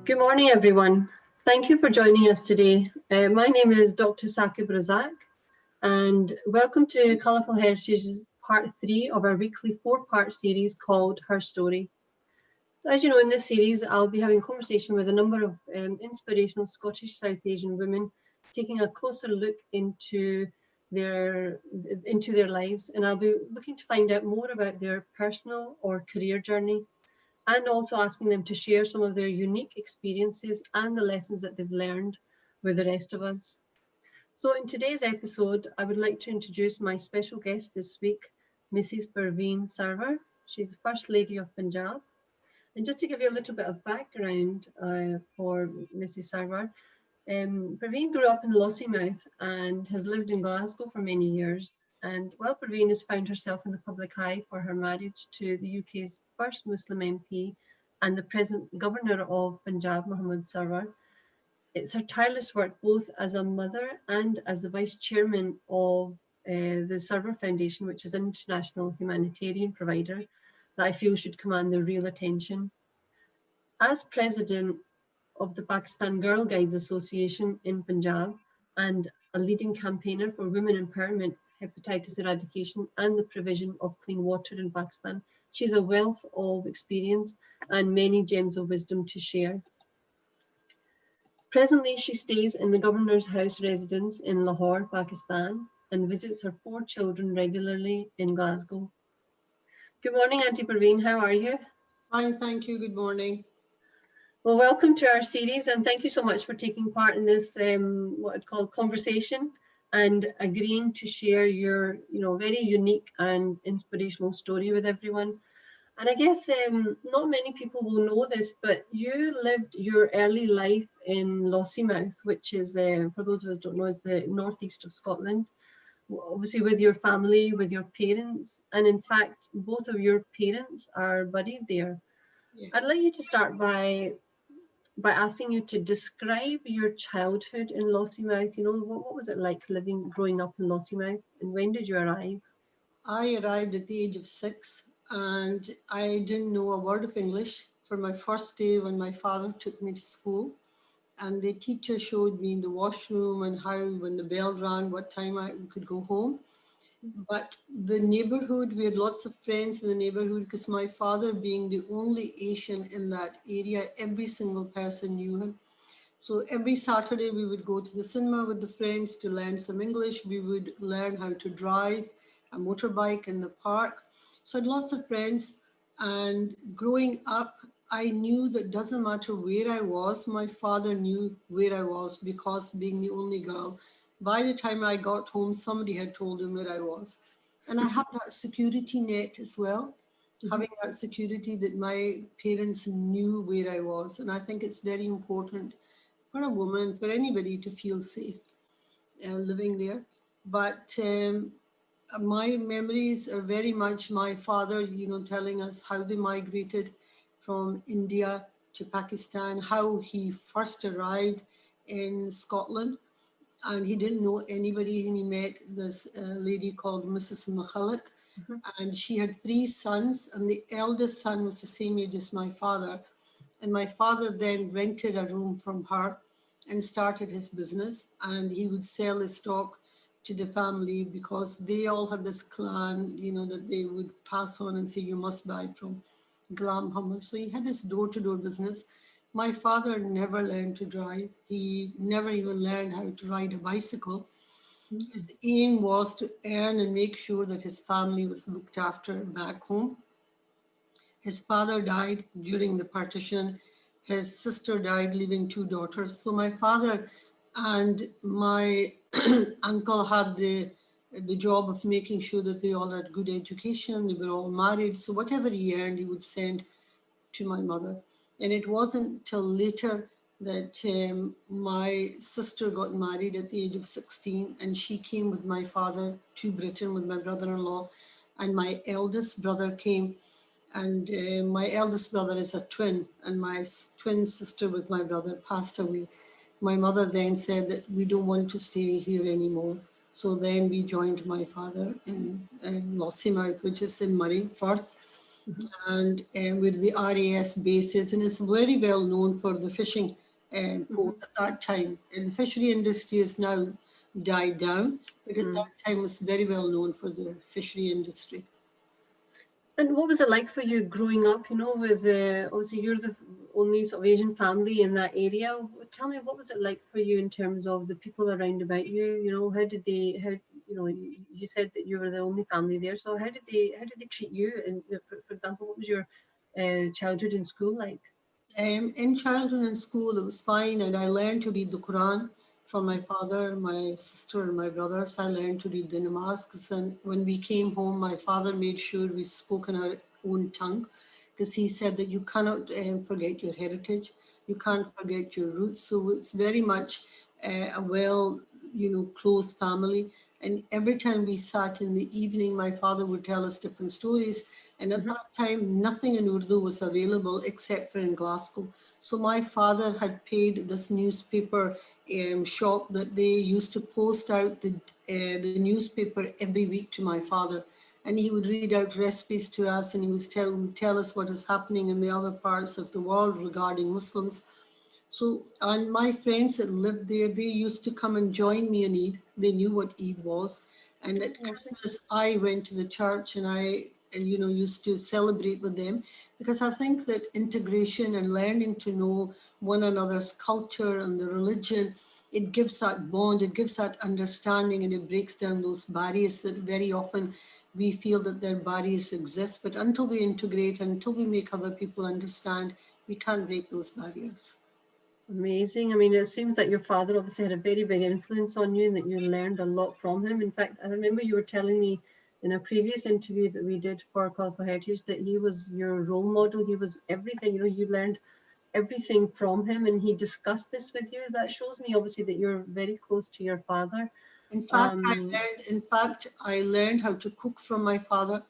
Good morning, everyone. Thank you for joining us today. My name is Dr. Saqib and welcome to Colourful Heritage's part 3 of our weekly 4-part series called Herstory. So as you know, in this series, I'll be having a conversation with a number of inspirational Scottish South Asian women, taking a closer look into their lives, and I'll be looking to find out more about their personal or career journey, and also asking them to share some of their unique experiences and the lessons that they've learned with the rest of us. So in today's episode, I would like to introduce my special guest this week, Mrs. Perveen Sarwar. She's the First Lady of Punjab. And just to give you a little bit of background for Mrs. Sarwar, Perveen grew up in Lossiemouth and has lived in Glasgow for many years. And while Perveen has found herself in the public eye for her marriage to the UK's first Muslim MP and the present Governor of Punjab, Mohammed Sarwar, it's her tireless work both as a mother and as the vice-chairman of the Sarwar Foundation, which is an international humanitarian provider, that I feel should command the real attention. As president of the Pakistan Girl Guides Association in Punjab and a leading campaigner for women empowerment, hepatitis eradication and the provision of clean water in Pakistan, she's a wealth of experience and many gems of wisdom to share. Presently, she stays in the Governor's House residence in Lahore, Pakistan, and visits her 4 children regularly in Glasgow. Good morning, Auntie Perveen. How are you? Fine, thank you. Good morning. Well, welcome to our series, and thank you so much for taking part in this what I'd call conversation and agreeing to share your very unique and inspirational story with everyone. And I guess not many people will know this, but you lived your early life in Lossiemouth, which is, for those of us who don't know, is the northeast of Scotland, obviously with your family, with your parents, and in fact, both of your parents are buried there. Yes. I'd like you to start by asking you to describe your childhood in Lossiemouth. What was it like growing up in Lossiemouth, and when did you arrive? I arrived at the age of 6 and I didn't know a word of English for my first day when my father took me to school. And the teacher showed me the washroom and how, when the bell rang, what time I could go home. But the neighborhood, we had lots of friends in the neighborhood because my father, being the only Asian in that area, every single person knew him. So every Saturday we would go to the cinema with the friends to learn some English. We would learn how to drive a motorbike in the park. So I had lots of friends, and growing up, I knew that doesn't matter where I was, my father knew where I was because being the only girl, by the time I got home, somebody had told him where I was. And I had that security net as well, having that security that my parents knew where I was. And I think it's very important for a woman, for anybody to feel safe living there. But my memories are very much my father, telling us how they migrated from India to Pakistan, how he first arrived in Scotland, and he didn't know anybody, and he met this lady called Mrs. McCulloch, and she had 3 sons, and the eldest son was the same age as my father. And my father then rented a room from her and started his business, and he would sell his stock to the family because they all had this clan, that they would pass on and say, you must buy from Glam Humble. So he had this door-to-door business. My father never learned to drive. He never even learned how to ride a bicycle. His aim was to earn and make sure that his family was looked after back home. His father died during the partition. His sister died, leaving 2 daughters. So my father and my uncle had the job of making sure that they all had good education. They were all married. So whatever he earned, he would send to my mother. And it wasn't till later that my sister got married at the age of 16, and she came with my father to Britain with my brother-in-law, and my eldest brother came. And my eldest brother is a twin, and my twin sister with my brother passed away. My mother then said that we don't want to stay here anymore. So then we joined my father in Lossiemouth, which is in Murray, Firth. and where the RAS bases, and it's very well known for the fishing port at that time. And the fishery industry has now died down, but at that time was very well known for the fishery industry. And what was it like for you growing up, with obviously you're the only sort of Asian family in that area. Tell me, what was it like for you in terms of the people around about you? How did they, you said that you were the only family there. So how did they treat you? And for example, what was your childhood in school like? In childhood and school, it was fine, and I learned to read the Quran from my father, my sister, and my brothers. I learned to read the namaz, and when we came home, my father made sure we spoke in our own tongue, because he said that you cannot forget your heritage, you can't forget your roots. So it's very much a well, close family. And every time we sat in the evening, my father would tell us different stories. And at that time, nothing in Urdu was available except for in Glasgow. So my father had paid this newspaper shop that they used to post out the newspaper every week to my father. And he would read out recipes to us, and he would tell us what is happening in the other parts of the world regarding Muslims. So, and my friends that lived there, they used to come and join me in Eid. They knew what Eid was. And at Christmas, I went to the church, and I, used to celebrate with them, because I think that integration and learning to know one another's culture and the religion, it gives that bond, it gives that understanding, and it breaks down those barriers that very often we feel that their barriers exist. But until we integrate, until we make other people understand, we can't break those barriers. Amazing. I mean, it seems that your father obviously had a very big influence on you and that you learned a lot from him. In fact, I remember you were telling me in a previous interview that we did for Colourful Heritage that he was your role model. He was everything. You learned everything from him, and he discussed this with you. That shows me obviously that you're very close to your father. Um, In fact, I learned how to cook from my father.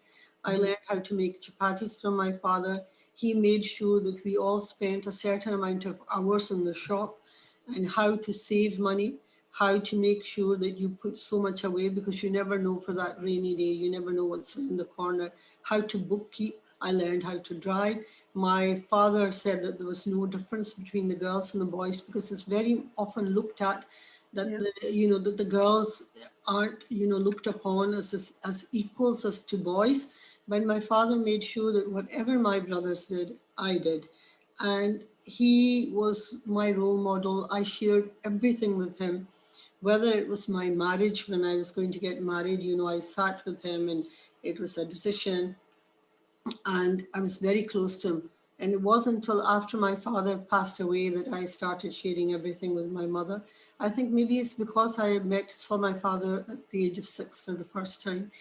I learned how to make chapatis from my father. He made sure that we all spent a certain amount of hours in the shop, and how to save money, how to make sure that you put so much away, because you never know for that rainy day, you never know what's in the corner, how to bookkeep. I learned how to drive. My father said that there was no difference between the girls and the boys, because it's very often looked at that yeah. that the girls aren't looked upon as equals as to boys. But my father made sure that whatever my brothers did, I did. And he was my role model. I shared everything with him, whether it was my marriage. When I was going to get married, I sat with him, and it was a decision, and I was very close to him. And it wasn't until after my father passed away that I started sharing everything with my mother. I think maybe it's because I saw my father at the age of 6 for the first time.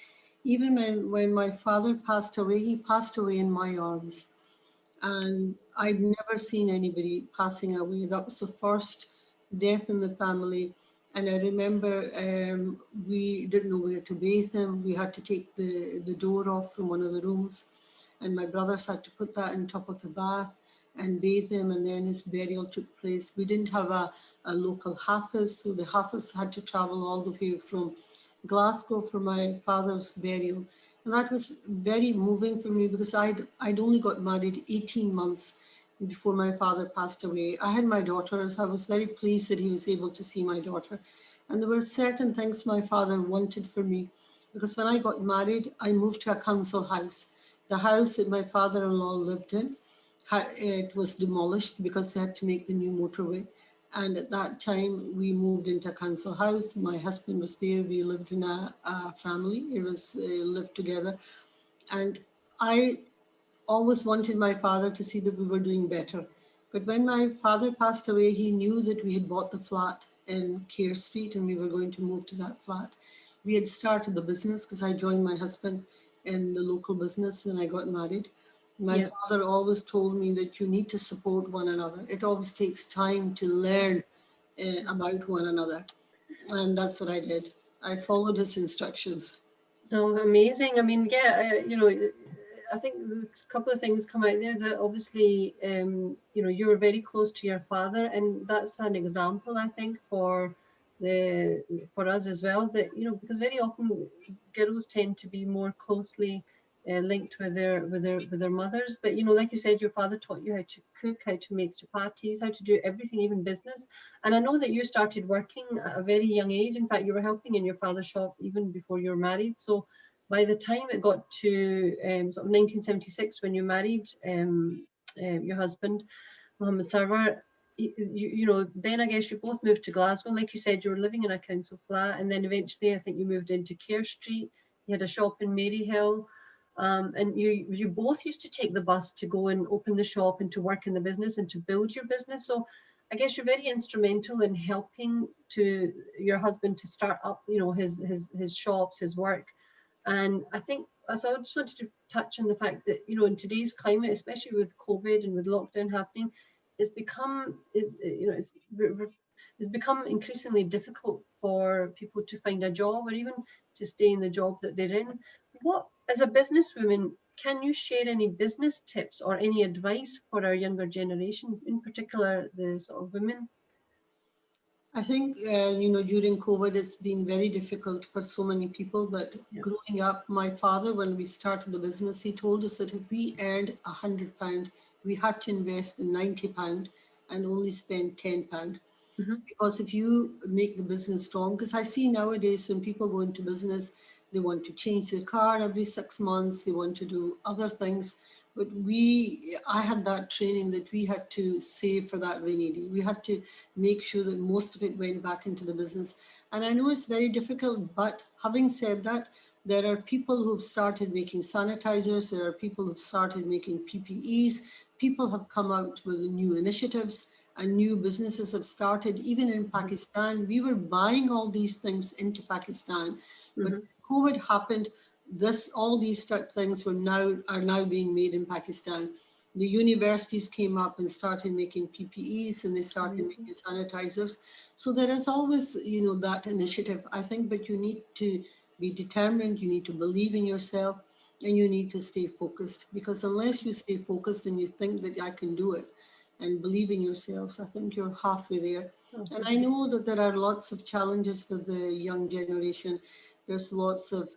Even when my father passed away, he passed away in my arms. And I'd never seen anybody passing away. That was the first death in the family. And I remember we didn't know where to bathe him. We had to take the door off from one of the rooms, and my brothers had to put that on top of the bath and bathe him, and then his burial took place. We didn't have a local hafiz, so the hafiz had to travel all the way from Glasgow for my father's burial. And that was very moving for me, because I'd only got married 18 months before my father passed away. I had my daughters. I was very pleased that he was able to see my daughter. And there were certain things my father wanted for me, because when I got married, I moved to a council house. The house that my father-in-law lived in, it was demolished because they had to make the new motorway. And at that time, we moved into a council house. My husband was there. We lived in a family. It was lived together. And I always wanted my father to see that we were doing better. But when my father passed away, he knew that we had bought the flat in Keir Street, and we were going to move to that flat. We had started the business, because I joined my husband in the local business when I got married. My Yeah. father always told me that you need to support one another. It always takes time to learn about one another. And that's what I did. I followed his instructions. Oh, amazing. I mean, yeah, I think a couple of things come out there that obviously, you were very close to your father, and that's an example, I think, for us as well. That because very often girls tend to be more closely linked with their mothers. But you know, like you said, your father taught you how to cook, how to make chapatis, how to do everything, even business. And I know that you started working at a very young age. In fact, you were helping in your father's shop even before you were married. So by the time it got to sort of 1976, when you married your husband, Mohammed Sarwar, you know, then I guess you both moved to Glasgow. Like you said, you were living in a council flat, and then eventually I think you moved into Kerr Street. You had a shop in Maryhill, and you both used to take the bus to go and open the shop and to work in the business and to build your business. So I guess you're very instrumental in helping to your husband to start up, you know, his shops, his work. And I think, so I just wanted to touch on the fact that, you know, in today's climate, especially with COVID and with lockdown happening, it's become, you know, it's become increasingly difficult for people to find a job or even to stay in the job that they're in. What, as a businesswoman, can you share any business tips or any advice for our younger generation, in particular the sort of women? I think, during COVID, it's been very difficult for so many people. But Yeah. growing up, my father, when we started the business, he told us that if we earned £100, we had to invest in £90 and only spend £10. Mm-hmm. Because if you make the business strong, because I see nowadays when people go into business, they want to change their car every 6 months, they want to do other things. But I had that training that we had to save for that rainy day. We had to make sure that most of it went back into the business. And I know it's very difficult, but having said that, there are people who've started making sanitizers, there are people who've started making PPEs, people have come out with new initiatives and new businesses have started. Even in Pakistan, we were buying all these things into Pakistan, but COVID happened. All these things are now being made in Pakistan. The universities came up and started making PPEs, and they started making sanitizers. So there is always, that initiative, I think, but you need to be determined, you need to believe in yourself, and you need to stay focused. Because unless you stay focused and you think that I can do it and believe in yourselves, I think you're halfway there. And I know that there are lots of challenges for the young generation. There's lots of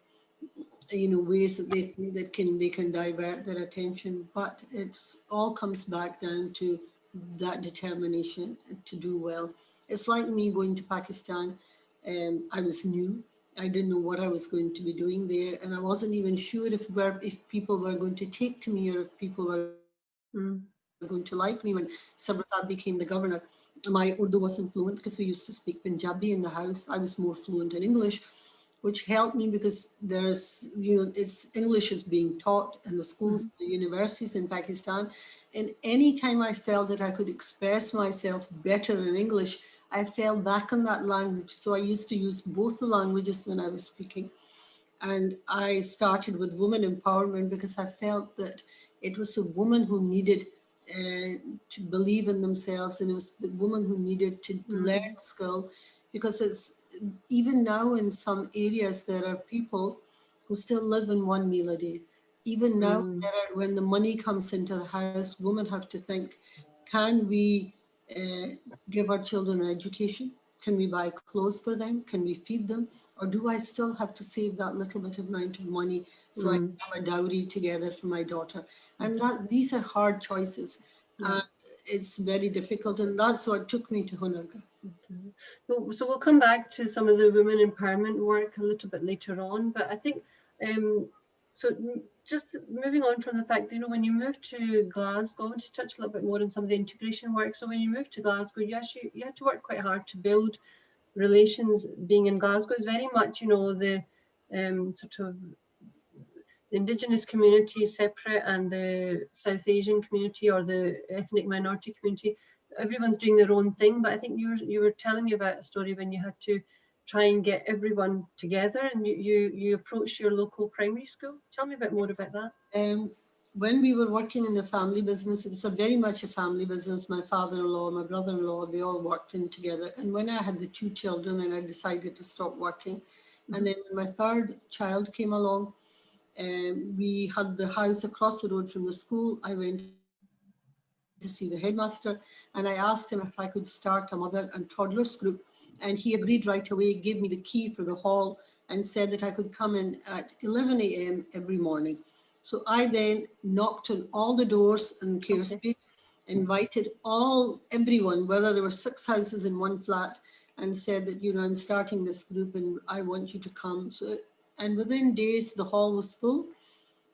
ways that they can divert their attention, but it's all comes back down to that determination to do well. It's like me going to Pakistan. I was new. I didn't know what I was going to be doing there, and I wasn't even sure if people were going to take to me or if people were going to like me. When Sarwar became the governor, my Urdu wasn't fluent because we used to speak Punjabi in the house. I was more fluent in English, which helped me because there's, it's English is being taught in the schools, the universities in Pakistan. And anytime I felt that I could express myself better in English, I fell back on that language. So I used to use both the languages when I was speaking. And I started with women empowerment because I felt that it was a woman who needed to believe in themselves, and it was the woman who needed to learn a skill, because it's even now in some areas there are people who still live in one meal a day. Even now, when the money comes into the house, women have to think, can we give our children an education? Can we buy clothes for them? Can we feed them? Or do I still have to save that little bit of amount of money so I can have a dowry together for my daughter? And these are hard choices. And it's very difficult. And that's what took me to Hunarga. So we'll come back to some of the women empowerment work a little bit later on. But I think, so just moving on from the fact that, when you moved to Glasgow, I want to touch a little bit more on some of the integration work. So when you moved to Glasgow, you had to work quite hard to build relations. Being in Glasgow is very much, the sort of the Indigenous community is separate and the South Asian community or the ethnic minority community, everyone's doing their own thing. But I think you were telling me about a story when you had to try and get everyone together, and you approached your local primary school. Tell me a bit more about that. When we were working in the family business, it was very much a family business. My father-in-law, my brother-in-law, they all worked in together. And when I had the 2 children and I decided to stop working, and then when my 3rd child came along, we had the house across the road from the school. I went to see the headmaster and I asked him if I could start a mother and toddlers group. And he agreed right away, gave me the key for the hall and said that I could come in at 11 a.m. every morning. So I then knocked on all the doors in Care Okay. Street, invited everyone, whether there were 6 houses in one flat, and said that, I'm starting this group and I want you to come. So, and within days, the hall was full.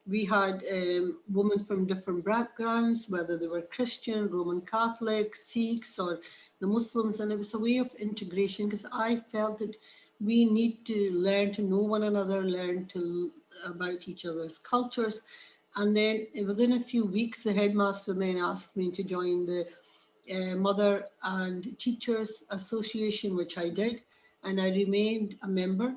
We had women from different backgrounds, whether they were Christian, Roman Catholic, Sikhs, or the Muslims, and it was a way of integration, because I felt that we need to learn to know one another, learn about each other's cultures. And then within a few weeks, the headmaster then asked me to join the Mother and Teachers Association, which I did, and I remained a member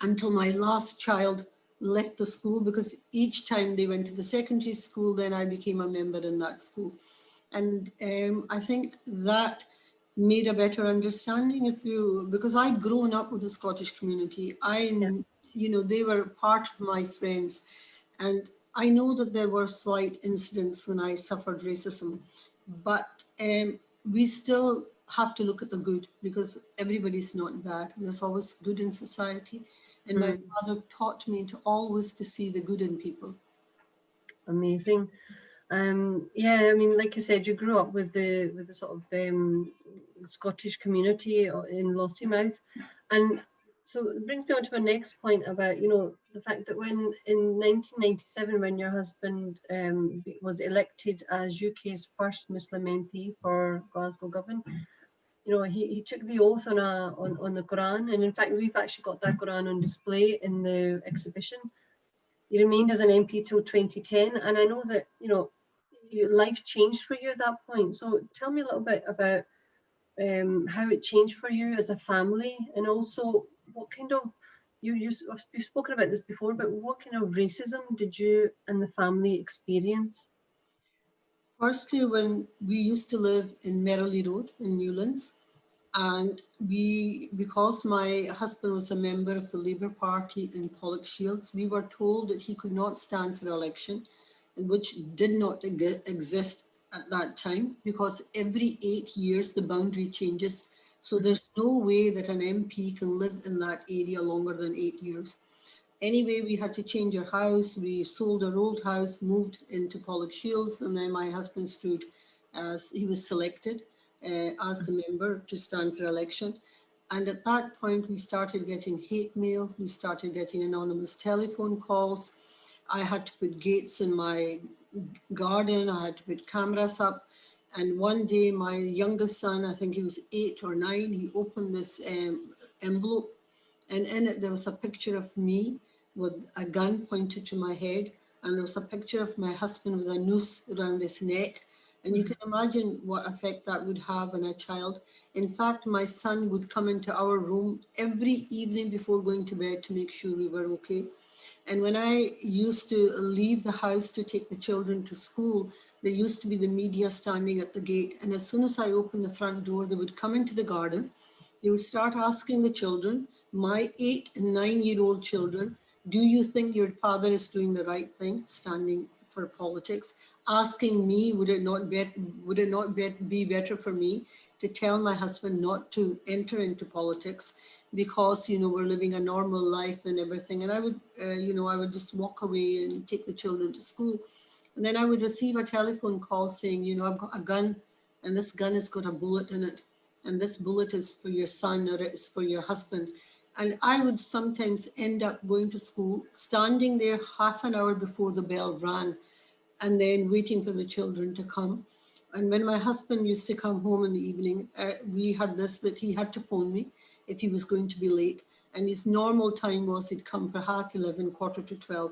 until my last child left the school, because each time they went to the secondary school, then I became a member in that school. And I think that made a better understanding because I'd grown up with the Scottish community. They were part of my friends. And I know that there were slight incidents when I suffered racism, but we still have to look at the good, because everybody's not bad. There's always good in society. And my father taught me to always to see the good in people. Amazing. Yeah, I mean, like you said, you grew up with the sort of Scottish community in Lossiemouth, and so it brings me on to my next point about the fact that when in 1997, when your husband was elected as UK's first Muslim MP for Glasgow Govan, he took the oath on the Quran, and in fact we've actually got that Quran on display in the exhibition. He remained as an MP till 2010, and I know that your life changed for you at that point. So tell me a little bit about how it changed for you as a family, and also what kind of you've spoken about this before, but what kind of racism did you and the family experience? Firstly, when we used to live in Merrily Road in Newlands, and because my husband was a member of the Labour Party in Pollokshields, we were told that he could not stand for election, which did not exist at that time, because every 8 years the boundary changes. So there's no way that an MP can live in that area longer than 8 years. Anyway, we had to change our house. We sold our old house, moved into Pollokshields, and then my husband stood as he was selected as a member to stand for election. And at that point, we started getting hate mail. We started getting anonymous telephone calls. I had to put gates in my garden. I had to put cameras up. And one day, my youngest son, I think he was 8 or 9, he opened this envelope, and in it there was a picture of me with a gun pointed to my head, and there was a picture of my husband with a noose around his neck. And you can imagine what effect that would have on a child. In fact, my son would come into our room every evening before going to bed to make sure we were okay. And when I used to leave the house to take the children to school, there used to be the media standing at the gate. And as soon as I opened the front door, they would come into the garden. They would start asking the children, my 8 and 9-year-old children, do you think your father is doing the right thing, standing for politics? Asking me, would it not be better for me to tell my husband not to enter into politics, because we're living a normal life and everything. And I would I would just walk away and take the children to school. And then I would receive a telephone call saying, I've got a gun, and this gun has got a bullet in it, and this bullet is for your son, or it's for your husband. And I would sometimes end up going to school, standing there half an hour before the bell rang, and then waiting for the children to come. And when my husband used to come home in the evening, we had this, that he had to phone me if he was going to be late. And his normal time was he'd come for 11:30, 11:45.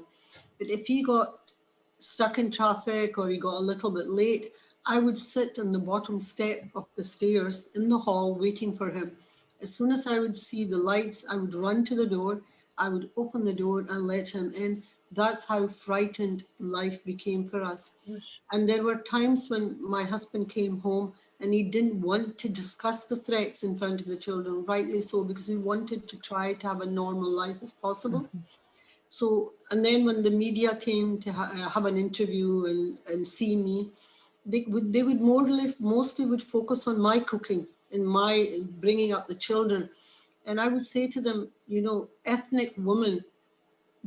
But if he got stuck in traffic or he got a little bit late, I would sit on the bottom step of the stairs in the hall waiting for him. As soon as I would see the lights, I would run to the door, I would open the door and let him in. That's how frightened life became for us. And there were times when my husband came home and he didn't want to discuss the threats in front of the children, rightly so, because we wanted to try to have a normal life as possible. So, and then when the media came to have an interview and see me, they would mostly would focus on my cooking and my bringing up the children. And I would say to them, ethnic women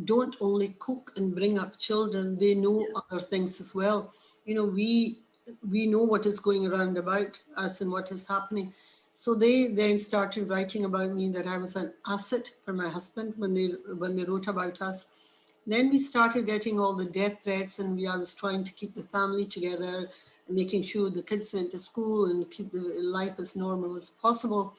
don't only cook and bring up children, they know other things as well. You know, we know what is going around about us and what is happening. So they then started writing about me, that I was an asset for my husband when they wrote about us. Then we started getting all the death threats, and I was trying to keep the family together, making sure the kids went to school and keep the life as normal as possible.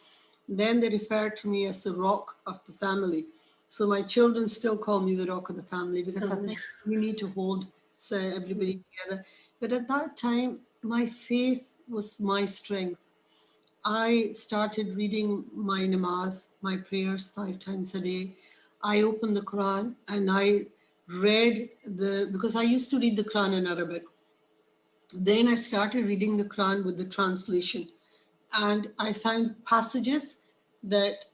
Then they referred to me as the rock of the family. So my children still call me the rock of the family, because I think we need to hold everybody together. But at that time, my faith was my strength. I started reading my namaz, my prayers 5 times a day. I opened the Quran and I read because I used to read the Quran in Arabic. Then I started reading the Quran with the translation. And I found passages that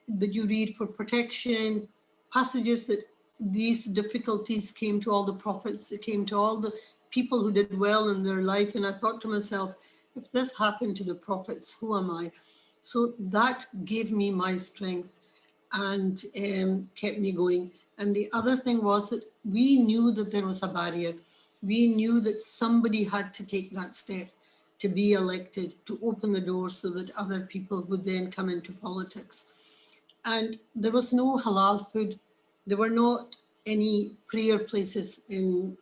that you read for protection, passages that these difficulties came to all the prophets, it came to all the people who did well in their life. And I thought to myself, if this happened to the prophets, who am I? So that gave me my strength and kept me going. And the other thing was that we knew that there was a barrier. We knew that somebody had to take that step to be elected, to open the door so that other people would then come into politics. And there was no halal food. There were not any prayer places in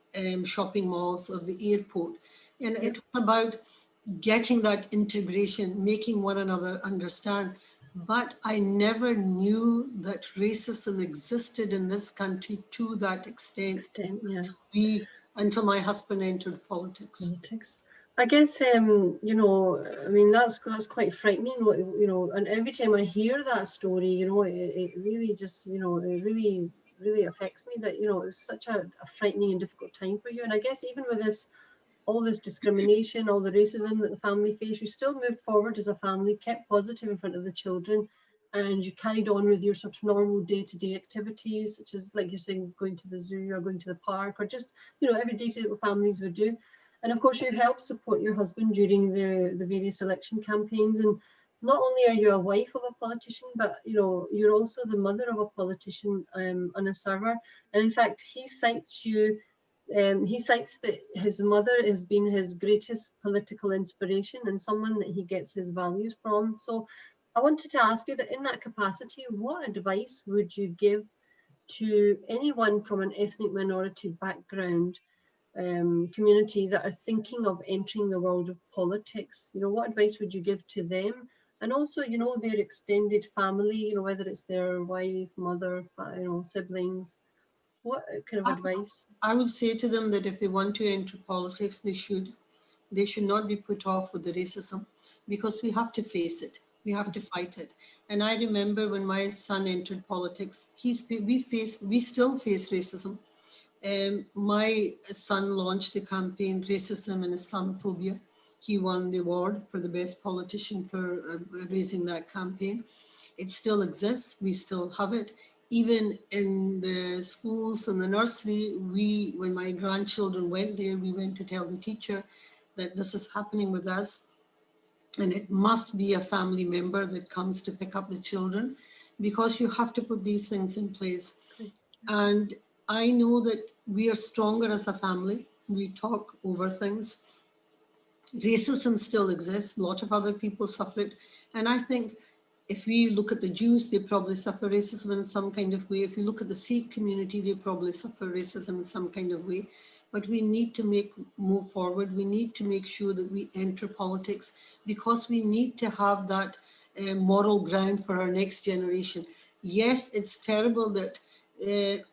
shopping malls or the airport. And it was about getting that integration, making one another understand. But I never knew that racism existed in this country to that extent. Until my husband entered politics. I guess, you know, I mean, that's quite frightening, you know, and every time I hear that story, you know, it really just, you know, it really affects me that, you know, it was such a frightening and difficult time for you. And I guess even with all this discrimination, all the racism that the family faced, you still moved forward as a family, kept positive in front of the children, and you carried on with your sort of normal day-to-day activities, such as, like you're saying, going to the zoo or going to the park, or just, you know, every day that families would do. And of course, you helped support your husband during the various election campaigns. And not only are you a wife of a politician, but, you know, you're also the mother of a politician, Anna Sarwar. And in fact, he cites that his mother has been his greatest political inspiration and someone that he gets his values from. So I wanted to ask you that in that capacity, what advice would you give to anyone from an ethnic minority background community that are thinking of entering the world of politics? You know, what advice would you give to them? And also, you know, their extended family, you know, whether it's their wife, mother, you know, siblings. What kind of advice? I would say to them that if they want to enter politics, they should not be put off with the racism, because we have to face it. We have to fight it. And I remember when my son entered politics, we still face racism. My son launched the campaign Racism and Islamophobia. He won the award for the best politician for raising that campaign. It still exists. We still have it. Even in the schools and the nursery, when my grandchildren went there, we went to tell the teacher that this is happening with us. And it must be a family member that comes to pick up the children, because you have to put these things in place. And I know that we are stronger as a family. We talk over things. Racism still exists. A lot of other people suffer it. And I think if we look at the Jews, they probably suffer racism in some kind of way. If you look at the Sikh community, they probably suffer racism in some kind of way. But we need to move forward. We need to make sure that we enter politics, because we need to have that moral ground for our next generation. Yes, it's terrible that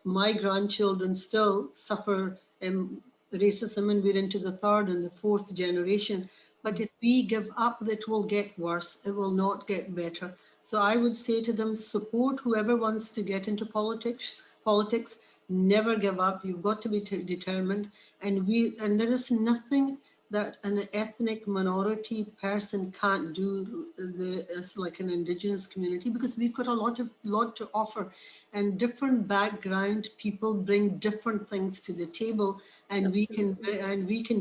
my grandchildren still suffer racism, and we're into the 3rd and the 4th generation. But if we give up, it will get worse. It will not get better. So I would say to them, support whoever wants to get into politics. Never give up. You've got to be determined. And there is nothing that an ethnic minority person can't do as like an indigenous community, because we've got a lot to offer, and different background people bring different things to the table, and we can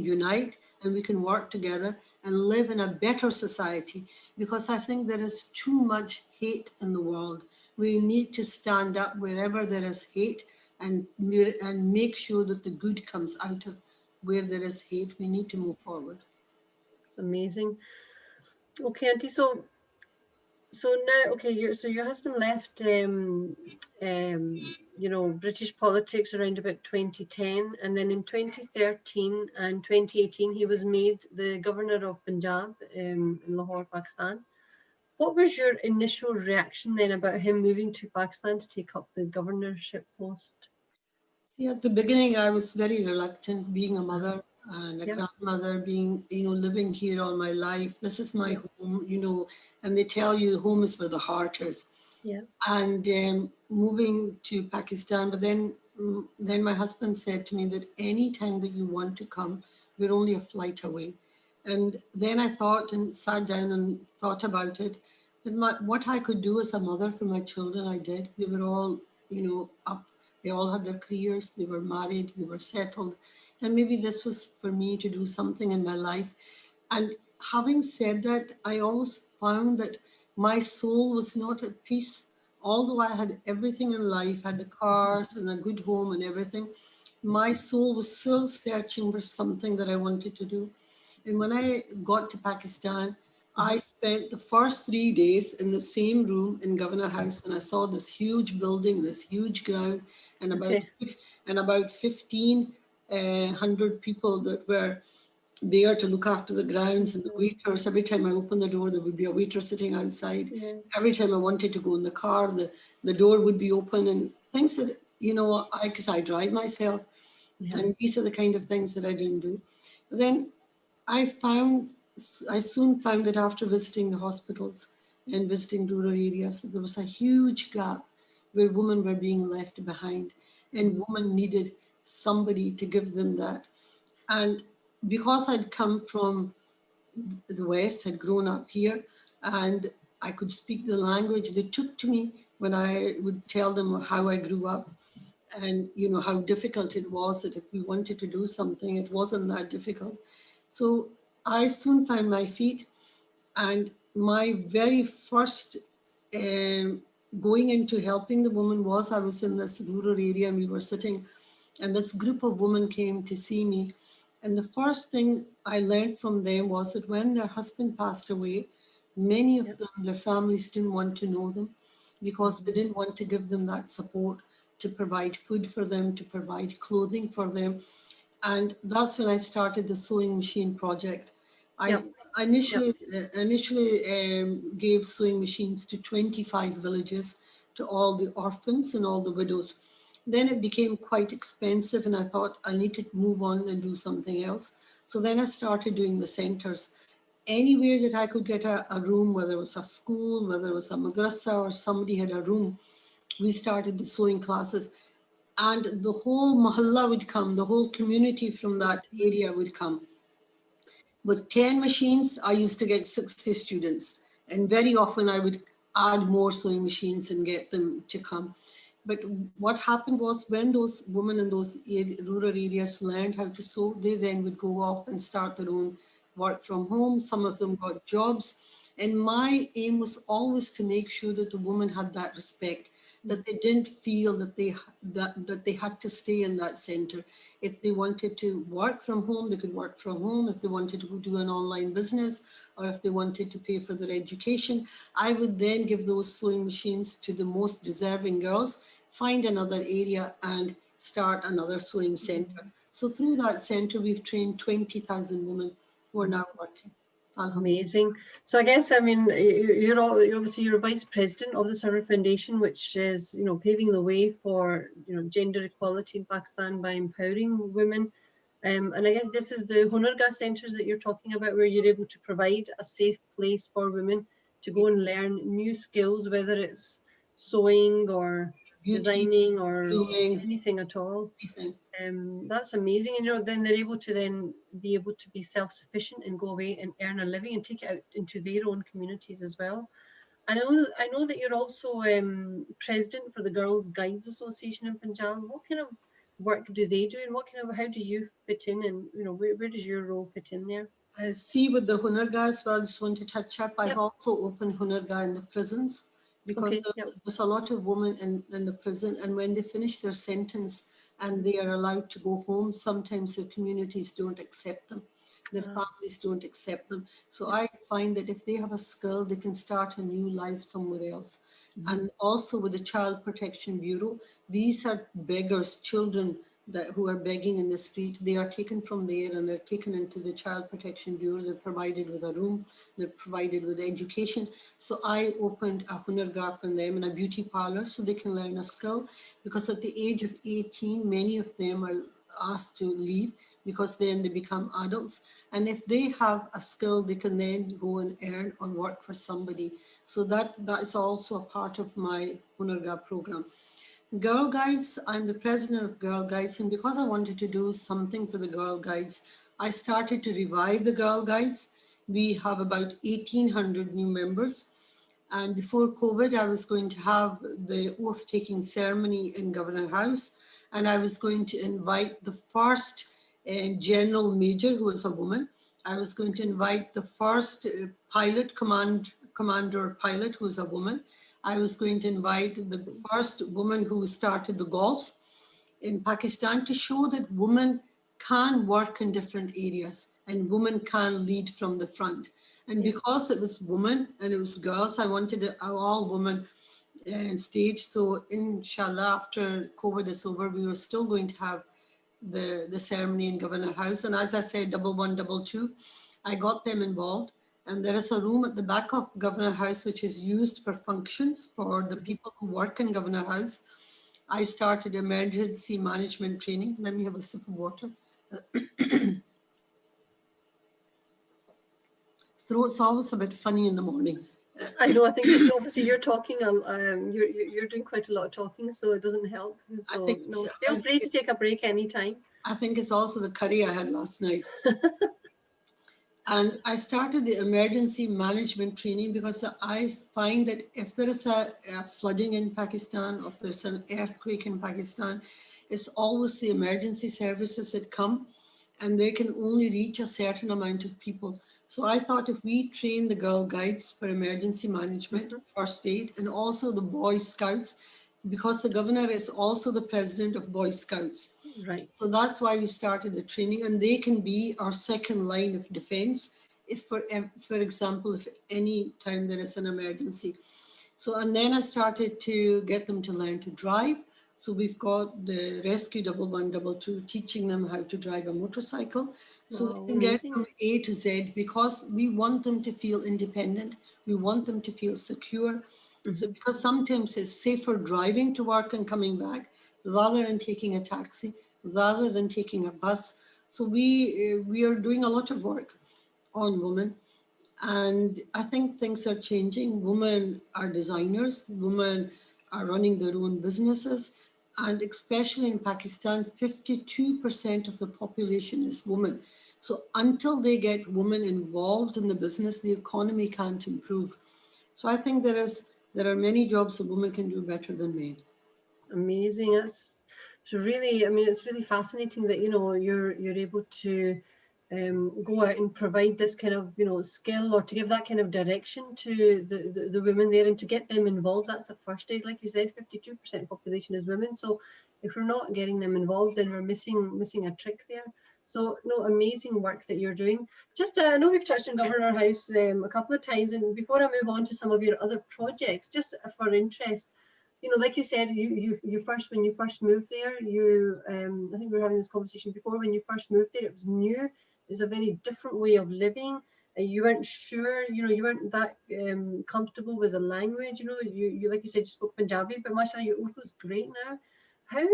unite, and we can work together and live in a better society, because I think there is too much hate in the world. We need to stand up wherever there is hate and make sure that the good comes out of where there is hate. We need to move forward. Amazing. Okay, Auntie. So now, okay, your husband left, British politics around about 2010, and then in 2013 and 2018, he was made the Governor of Punjab in Lahore, Pakistan. What was your initial reaction then about him moving to Pakistan to take up the governorship post? See, at the beginning, I was very reluctant, being a mother and a Yep. grandmother, being, living here all my life. This is my Yep. home, and they tell you home is where the heart is. Yeah. And moving to Pakistan, but then my husband said to me that any time that you want to come, we're only a flight away. And then I thought and sat down and thought about it. What I could do as a mother for my children, I did. They were all, up. They all had their careers. They were married. They were settled. And maybe this was for me to do something in my life. And having said that, I always found that my soul was not at peace. Although I had everything in life, had the cars and a good home and everything, my soul was still searching for something that I wanted to do. And when I got to Pakistan, I spent the first 3 days in the same room in Governor House, and I saw this huge building, this huge ground, and Okay. about 1,500 people that were there to look after the grounds and the waiters. Every time I opened the door, there would be a waiter sitting outside. Yeah. Every time I wanted to go in the car, the door would be open, and things that, because I drive myself, Yeah. and these are the kind of things that I didn't do. But then I found, I soon found that after visiting the hospitals and visiting rural areas, that there was a huge gap where women were being left behind, and women needed somebody to give them that. And because I'd come from the West, had grown up here, and I could speak the language, they took to me when I would tell them how I grew up and how difficult it was, that if we wanted to do something, it wasn't that difficult. So I soon found my feet, and my very first going into helping the woman was, I was in this rural area and we were sitting, and this group of women came to see me. And the first thing I learned from them was that when their husband passed away, many of Yep. them, their families didn't want to know them because they didn't want to give them that support, to provide food for them, to provide clothing for them. And that's when I started the sewing machine project. I Yep. initially gave sewing machines to 25 villages, to all the orphans and all the widows. Then it became quite expensive, and I thought I need to move on and do something else. So then I started doing the centers. Anywhere that I could get a room, whether it was a school, whether it was a madrasa, or somebody had a room, we started the sewing classes. And the whole mahalla would come, the whole community from that area would come. With 10 machines, I used to get 60 students. And very often I would add more sewing machines and get them to come. But what happened was, when those women in those rural areas learned how to sew, they then would go off and start their own work from home. Some of them got jobs. And my aim was always to make sure that the women had that respect, that they didn't feel that they had to stay in that center. If they wanted to work from home, they could work from home. If they wanted to do an online business, or if they wanted to pay for their education, I would then give those sewing machines to the most deserving girls, find another area and start another sewing center. So through that center, we've trained 20,000 women who are now working. Amazing. So I guess, I mean, you're obviously you're vice president of the Sarwar Foundation, which is, paving the way for, gender equality in Pakistan by empowering women. And I guess this is the Hunarga centres that you're talking about, where you're able to provide a safe place for women to go and learn new skills, whether it's sewing or Beauty, designing or blooming, anything at all. everything. That's amazing. And then they're able to then be able to be self-sufficient and go away and earn a living and take it out into their own communities as well. I know that you're also president for the Girls Guides Association in Punjab. What kind of work do they do, and how do you fit in, and where does your role fit in there? See, with the Hunarga as well, I just want to touch up. I've Yep. also opened Hunarga in the prisons, because Okay. Yep. there's a lot of women in the prison, and when they finish their sentence and they are allowed to go home, sometimes their communities don't accept them. Their families don't accept them. So I find that if they have a skill, they can start a new life somewhere else. And also with the Child Protection Bureau, these are beggars, children who are begging in the street. They are taken from there and they're taken into the Child Protection Bureau. They're provided with a room, they're provided with education. So I opened a hunargar for them in a beauty parlor so they can learn a skill, because at the age of 18, many of them are asked to leave because then they become adults. And if they have a skill, they can then go and earn or work for somebody. So that is also a part of my hunargar program. Girl Guides, I'm the president of Girl Guides, and because I wanted to do something for the Girl Guides, I started to revive the Girl Guides. We have about 1,800 new members. And before COVID, I was going to have the oath-taking ceremony in Governor House, and I was going to invite the first general major, who was a woman. I was going to invite the first commander pilot, who was a woman. I was going to invite the first woman who started the golf in Pakistan, to show that women can work in different areas and women can lead from the front. And because it was women and it was girls, I wanted an all women stage. So inshallah, after COVID is over, we were still going to have the ceremony in Governor House. And as I said, 1122, I got them involved. And there is a room at the back of Governor House, which is used for functions for the people who work in Governor House. I started emergency management training. Let me have a sip of water. Throat's always a bit funny in the morning. I know. I think it's obviously you're talking. You're doing quite a lot of talking, so it doesn't help. So no, feel free to take a break anytime. I think it's also the curry I had last night. And I started the emergency management training because I find that if there is a flooding in Pakistan, or if there's an earthquake in Pakistan, it's always the emergency services that come, and they can only reach a certain amount of people. So I thought if we train the Girl Guides for emergency management, first aid, and also the Boy Scouts, because the governor is also the president of Boy Scouts. Right. So that's why we started the training, and they can be our second line of defense if, for example, if any time there is an emergency. So, and then I started to get them to learn to drive. So we've got the Rescue 1122 teaching them how to drive a motorcycle. So they can get from A to Z, because we want them to feel independent. We want them to feel secure. So because sometimes it's safer driving to work and coming back rather than taking a taxi, rather than taking a bus. So we are doing a lot of work on women. And I think things are changing. Women are designers. Women are running their own businesses. And especially in Pakistan, 52% of the population is women. So until they get women involved in the business, the economy can't improve. So I think there are many jobs that women can do better than men. Amazing. It's really, I mean, it's really fascinating that, you know, you're able to go out and provide this kind of, you know, skill, or to give that kind of direction to the women there and to get them involved. That's the first stage. Like you said, 52% population is women. So if we're not getting them involved, then we're missing a trick there. So no, amazing work that you're doing. Just I know we've touched on Governor House a couple of times, and before I move on to some of your other projects, just for interest, you know, like you said, when you first moved there, I think we were having this conversation before, when you first moved there, it was new, it was a very different way of living. You weren't sure, you know, you weren't that comfortable with the language, you know, you like you said, you spoke Punjabi, but mashallah, your Urdu is great now. How,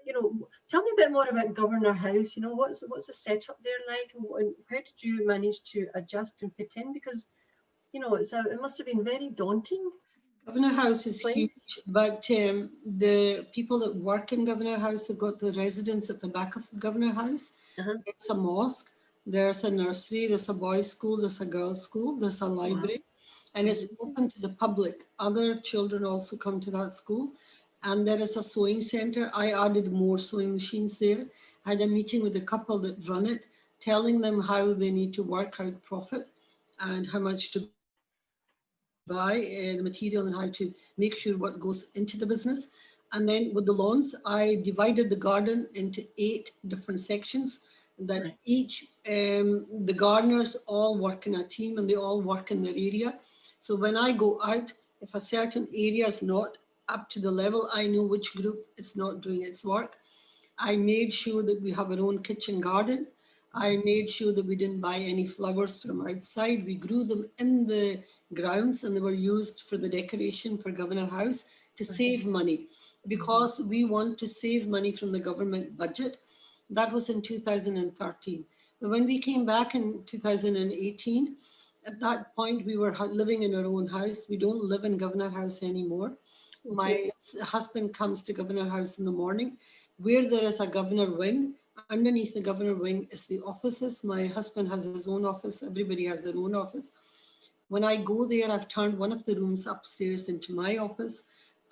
you know, tell me a bit more about Governor House, you know, what's the setup there like, and how did you manage to adjust and fit in? Because, you know, it must have been very daunting. Governor House is huge, but the people that work in Governor House have got the residents at the back of the Governor House. There's a mosque, there's a nursery, there's a boys' school, there's a girls' school, there's a library, and it's open to the public. Other children also come to that school. And there is a sewing center. I added more sewing machines there. I had a meeting with the couple that run it, telling them how they need to work out profit and how much to buy buy the material and how to make sure what goes into the business. And then with the lawns, I divided the garden into 8 different sections that Right. each, the gardeners all work in a team and they all work in their area. So when I go out, if a certain area is not up to the level, I know which group is not doing its work. I made sure that we have our own kitchen garden. I made sure that we didn't buy any flowers from outside. We grew them in the grounds and they were used for the decoration for Governor House to save money because we want to save money from the government budget. That was in 2013. But when we came back in 2018, at that point we were living in our own house. We don't live in Governor House anymore. My husband comes to Governor House in the morning where there is a governor wing. Underneath the governor wing is the offices. My husband has his own office. Everybody has their own office. When I go there, I've turned one of the rooms upstairs into my office.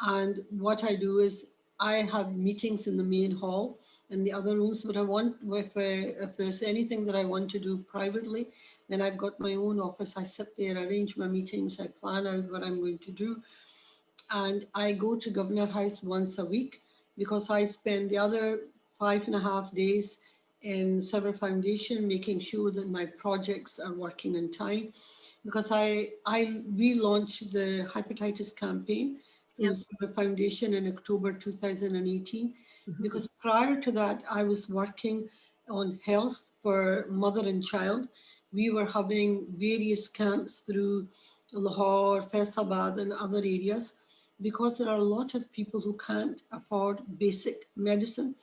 And what I do is I have meetings in the main hall and the other rooms, but I want, if there's anything that I want to do privately, then I've got my own office. I sit there, arrange my meetings, I plan out what I'm going to do. And I go to Governor House once a week because I spend the other 5.5 days in Sarwar Foundation, making sure that my projects are working in time. Because we launched the Hepatitis Campaign through Sarwar Foundation in October 2018. Because prior to that, I was working on health for mother and child. We were having various camps through Lahore, Faisalabad and other areas because there are a lot of people who can't afford basic medicine.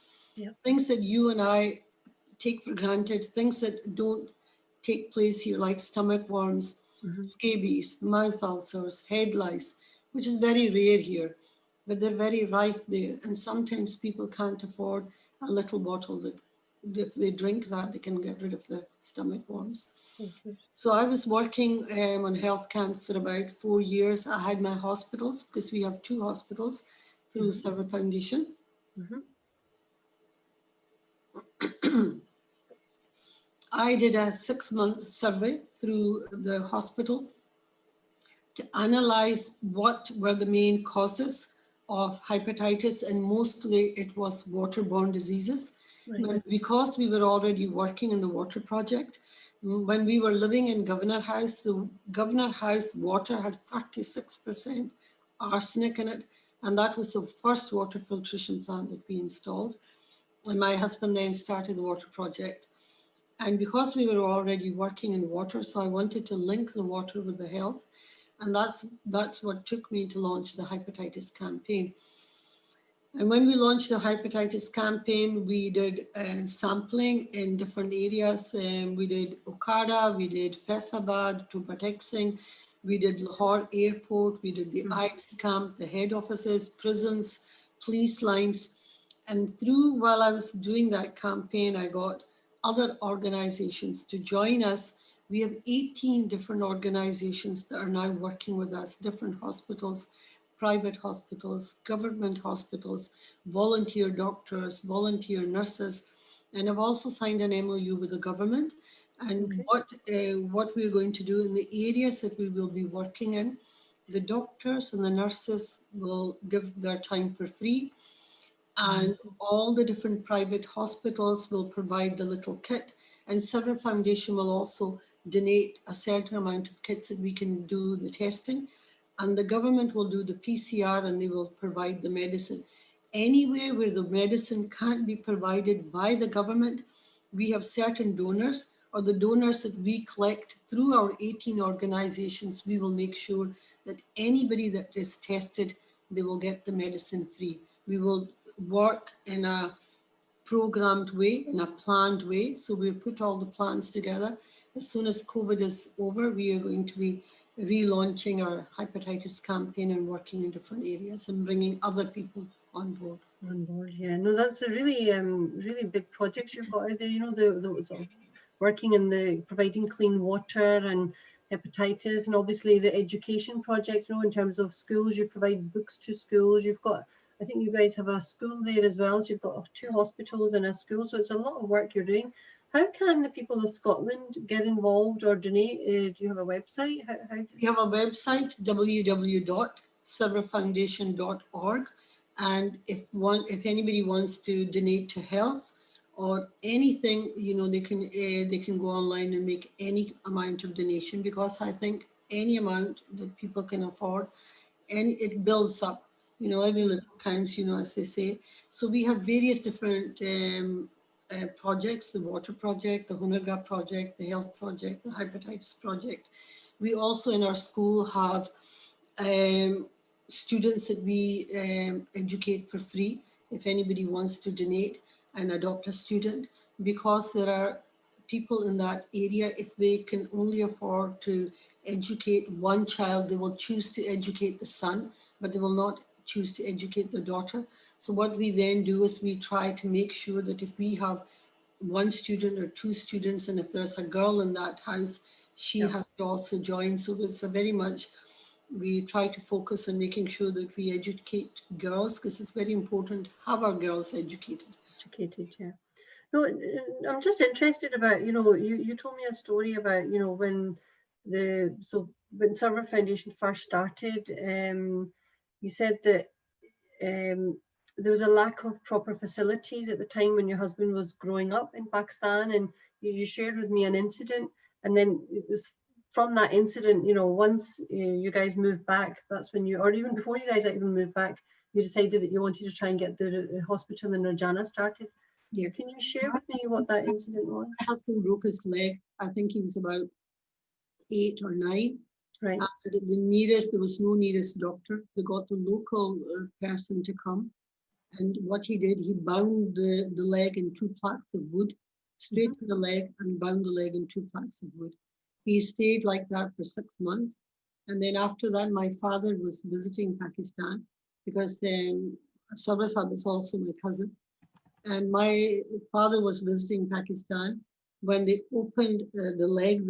Things that you and I take for granted, things that don't take place here, like stomach worms, scabies, mouth ulcers, head lice, which is very rare here, but they're very rife there. And sometimes people can't afford a little bottle that if they drink that, they can get rid of their stomach worms. So I was working on health camps for about 4 years. I had my hospitals because we have 2 hospitals through Sarwar Foundation. I did a 6-month survey through the hospital to analyze what were the main causes of hepatitis, and mostly it was waterborne diseases. Because we were already working in the water project, when we were living in Governor House, the Governor House water had 36% arsenic in it, and that was the first water filtration plant that we installed. And my husband then started the water project. And because we were already working in water, so I wanted to link the water with the health. And that's what took me to launch the Hepatitis Campaign. And when we launched the Hepatitis Campaign, we did sampling in different areas. We did Okada, we did Faisalabad, Tupateksing, we did Lahore Airport, we did the IT camp, the head offices, prisons, police lines. And while I was doing that campaign, I got other organizations to join us. We have 18 different organizations that are now working with us, different hospitals, private hospitals, government hospitals, volunteer doctors, volunteer nurses, and I've also signed an MOU with the government. And what we're going to do in the areas that we will be working in, the doctors and the nurses will give their time for free. And all the different private hospitals will provide the little kit. And Sarwar Foundation will also donate a certain amount of kits that we can do the testing. And the government will do the PCR and they will provide the medicine. Anywhere where the medicine can't be provided by the government, we have certain donors, or the donors that we collect through our 18 organizations, we will make sure that anybody that is tested, they will get the medicine free. We will work in a programmed way, in a planned way. So we'll put all the plans together. As soon as COVID is over, we are going to be relaunching our hepatitis campaign and working in different areas and bringing other people on board. Yeah. No, that's a really, really big project you've got out there. You know, the sort of working in the providing clean water and hepatitis, and obviously the education project. You know, in terms of schools, you provide books to schools. You've got, I think you guys have a school there as well. So you've got 2 hospitals and a school. So it's a lot of work you're doing. How can the people of Scotland get involved or donate? Do you have a website? We have a website, www.sarwarfoundation.org, and if anybody wants to donate to health or anything, they can go online and make any amount of donation, because I think any amount that people can afford, and it builds up. Every little counts, as they say. So we have various different projects: the water project, the Hunarga project, the health project, the hepatitis project. We also in our school have students that we educate for free if anybody wants to donate and adopt a student, because there are people in that area, if they can only afford to educate one child, they will choose to educate the son, but they will not choose to educate the daughter. So what we then do is we try to make sure that if we have one student or two students, and if there's a girl in that house, she has to also join. So it's a very much, we try to focus on making sure that we educate girls, because it's very important to have our girls educated. Educated, yeah. No, I'm just interested about, you told me a story about, when when Sarwar Foundation first started, you said that there was a lack of proper facilities at the time when your husband was growing up in Pakistan, and you shared with me an incident, and then it was from that incident, once you guys moved back, that's when or even before you guys even moved back, you decided that you wanted to try and get the hospital in Rajana started. Yeah. Can you share with me what that incident was? My husband broke his leg. I think he was about 8 or 9. Right. There was no nearest doctor. They got the local person to come. And what he did, he bound the leg in 2 planks of wood, straight to the leg, and bound the leg in 2 planks of wood. He stayed like that for 6 months. And then after that, my father was visiting Pakistan, because Sarwar Sahib was also my cousin. And my father was visiting Pakistan. When they opened the leg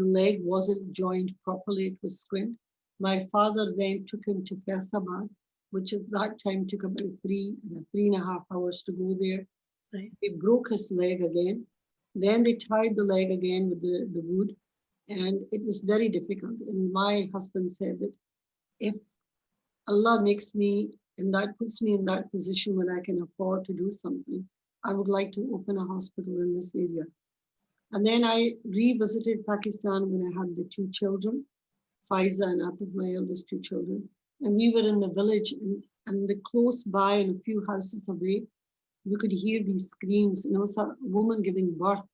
wasn't joined properly, it was squint. My father then took him to Faisalabad, which at that time took about 3.5 hours to go there. Right. He broke his leg again. Then they tied the leg again with the wood, and it was very difficult. And my husband said that if Allah makes me, and that puts me in that position when I can afford to do something, I would like to open a hospital in this area. And then I revisited Pakistan when I had the 2 children, Faiza and Atif, my eldest 2 children. And we were in the village, and the close by and a few houses away, we could hear these screams. And it was a woman giving birth,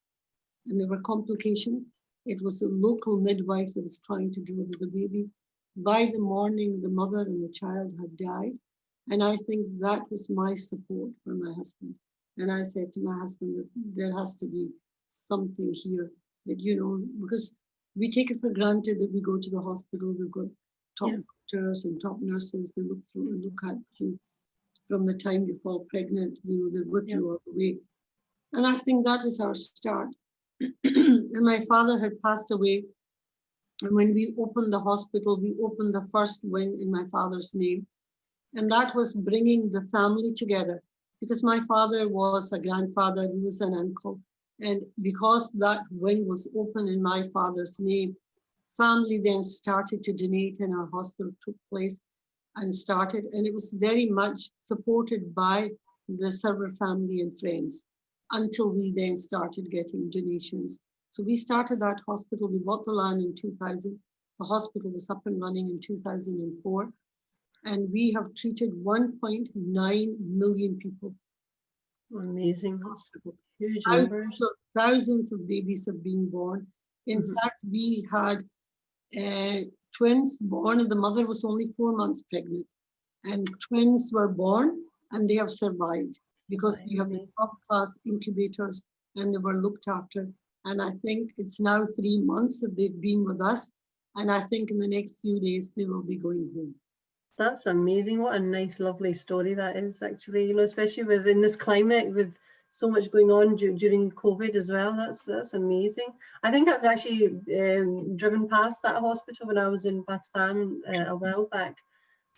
and there were complications. It was a local midwife that was trying to deliver the baby. By the morning, the mother and the child had died. And I think that was my support for my husband. And I said to my husband that there has to be something here that, because we take it for granted that we go to the hospital, we've got top doctors and top nurses, they look at you from the time you fall pregnant, they're with you all the way. And I think that was our start. And my father had passed away. And when we opened the hospital, we opened the first wing in my father's name. And that was bringing the family together, because my father was a grandfather, he was an uncle. And because that wing was open in my father's name, family then started to donate, and our hospital took place and started. And it was very much supported by the Sarwar family and friends until we then started getting donations. So we started that hospital. We bought the land in 2000. The hospital was up and running in 2004. And we have treated 1.9 million people. Amazing hospital, huge numbers. Thousands of babies have been born. In fact, we had twins born, and the mother was only 4 months pregnant. And twins were born, and they have survived because we have the top class incubators, and they were looked after. And I think it's now 3 months that they've been with us. And I think in the next few days, they will be going home. That's amazing. What a nice, lovely story that is, actually, especially within this climate with so much going on during COVID as well. That's amazing. I think I've actually driven past that hospital when I was in Pakistan a while back.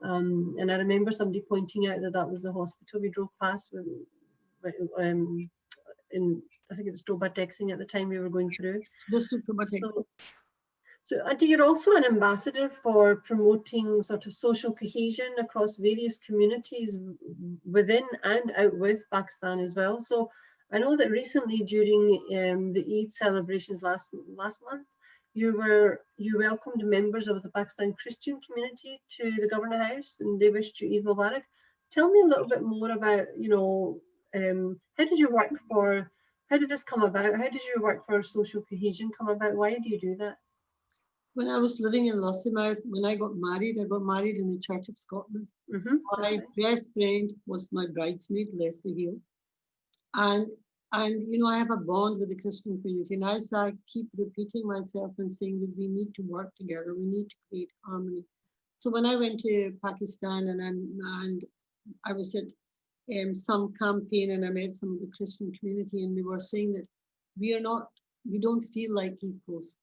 And I remember somebody pointing out that was the hospital we drove past in I think it was Doba-Texing at the time we were going through. It's just So Auntie, you're also an ambassador for promoting sort of social cohesion across various communities within and out with Pakistan as well. So I know that recently during the Eid celebrations last month, you welcomed members of the Pakistan Christian community to the Governor House and they wished you Eid Mubarak. Tell me a little bit more about, how did this come about? How did your work for social cohesion come about? Why do you do that? When I was living in Lossiemouth, when I got married in the Church of Scotland. My best friend was my bridesmaid, Leslie Hill. And I have a bond with the Christian community. And as I keep repeating myself and saying that we need to work together, we need to create harmony. So when I went to Pakistan and I was at some campaign and I met some of the Christian community and they were saying that we don't feel like equals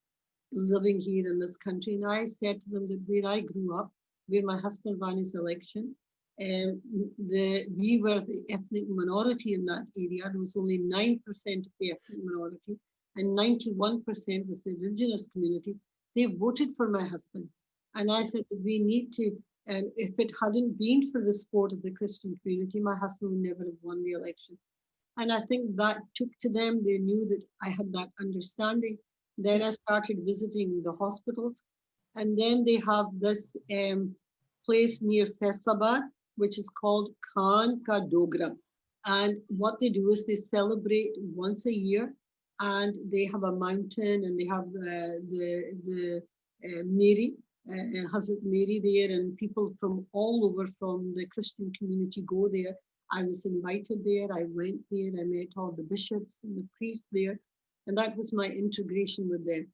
living here in this country. And I said to them that where I grew up, where my husband ran his election, we were the ethnic minority in that area. There was only 9% of the ethnic minority and 91% was the indigenous community. They voted for my husband. And I said that we need to, and if it hadn't been for the support of the Christian community, my husband would never have won the election. And I think that took to them, they knew that I had that understanding. Then I started visiting the hospitals. And then they have this place near Faisalabad, which is called Khan Ka Dogra. And what they do is they celebrate once a year and they have a mountain and they have the Mary, Hazrat Mary there, and people from all over from the Christian community go there. I was invited there, I went there, I met all the bishops and the priests there. And that was my integration with them.